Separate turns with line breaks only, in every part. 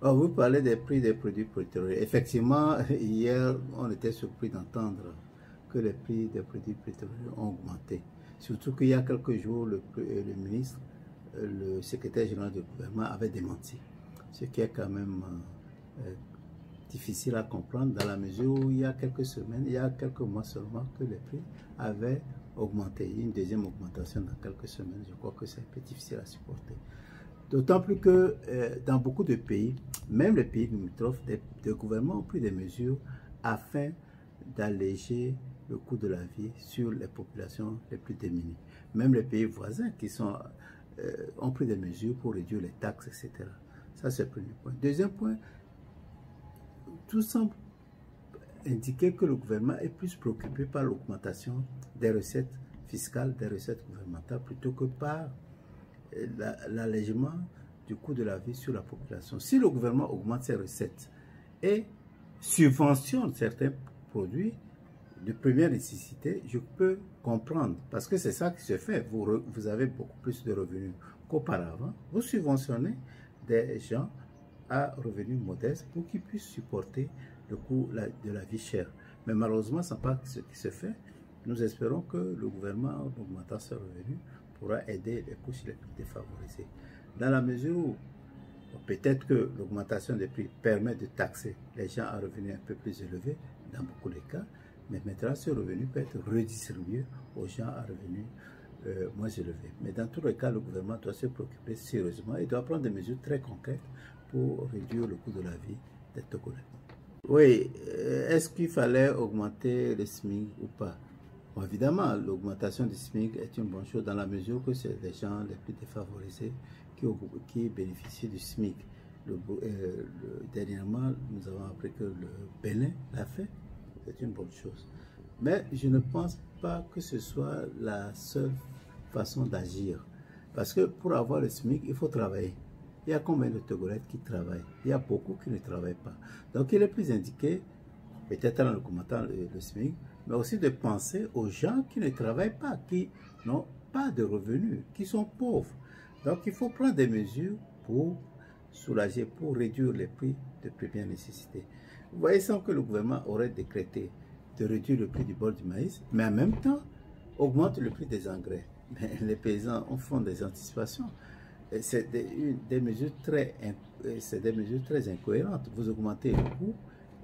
Oh, vous parlez des prix des produits pétroliers. Effectivement, hier, on était surpris d'entendre que les prix des produits pétroliers ont augmenté. Surtout qu'il y a quelques jours, le ministre, le secrétaire général du gouvernement avait démenti. Ce qui est quand même difficile à comprendre dans la mesure où il y a quelques semaines, il y a quelques mois seulement que les prix avaient augmenté. Une deuxième augmentation dans quelques semaines, je crois que c'est un peu difficile à supporter. D'autant plus que dans beaucoup de pays, même les pays limitrophes, des gouvernements ont pris des mesures afin d'alléger le coût de la vie sur les populations les plus démunies. Même les pays voisins ont pris des mesures pour réduire les taxes, etc. Ça, c'est le premier point. Deuxième point, tout semble indiquer que le gouvernement est plus préoccupé par l'augmentation des recettes fiscales, des recettes gouvernementales, plutôt que par l'allègement du coût de la vie sur la population. Si le gouvernement augmente ses recettes et subventionne certains produits de première nécessité, je peux comprendre, parce que c'est ça qui se fait. Vous avez beaucoup plus de revenus qu'auparavant. Vous subventionnez des gens à revenus modestes pour qu'ils puissent supporter le coût de la vie chère. Mais malheureusement, ce n'est pas ce qui se fait. Nous espérons que le gouvernement, en augmentant ses revenus, pourra aider les couches les plus défavorisées. Dans la mesure où peut-être que l'augmentation des prix permet de taxer les gens à revenus un peu plus élevés, dans beaucoup de cas, mais maintenant ce revenu peut être redistribué aux gens à revenus moins élevés. Mais dans tous les cas, le gouvernement doit se préoccuper sérieusement et doit prendre des mesures très concrètes pour réduire le coût de la vie des Togolais. Oui, est-ce qu'il fallait augmenter le SMIC ou pas? Bon, évidemment, l'augmentation du SMIC est une bonne chose dans la mesure que c'est les gens les plus défavorisés qui bénéficient du SMIC. Dernièrement, nous avons appris que le Bénin l'a fait, c'est une bonne chose. Mais je ne pense pas que ce soit la seule façon d'agir. Parce que pour avoir le SMIC, il faut travailler. Il y a combien de Togolais qui travaillent? Il y a beaucoup qui ne travaillent pas. Donc il est plus indiqué, peut-être en augmentant le SMIC, mais aussi de penser aux gens qui ne travaillent pas, qui n'ont pas de revenus, qui sont pauvres. Donc il faut prendre des mesures pour soulager, pour réduire les prix de première nécessité. Vous voyez, sans que le gouvernement aurait décrété de réduire le prix du bol du maïs, mais en même temps augmente le prix des engrais. Mais les paysans font des anticipations. C'est des mesures très incohérentes. Vous augmentez le coût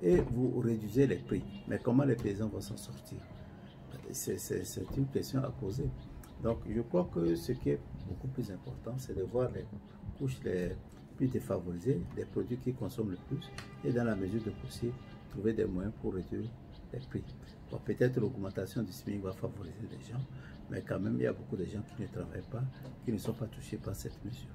et vous réduisez les prix. Mais comment les paysans vont s'en sortir? C'est une question à poser. Donc je crois que ce qui est beaucoup plus important, c'est de voir les couches les plus défavorisées, les produits qui consomment le plus, et dans la mesure de possible, trouver des moyens pour réduire les prix. Bon, peut-être l'augmentation du SMIC va favoriser les gens, mais quand même, il y a beaucoup de gens qui ne travaillent pas, qui ne sont pas touchés par cette mesure.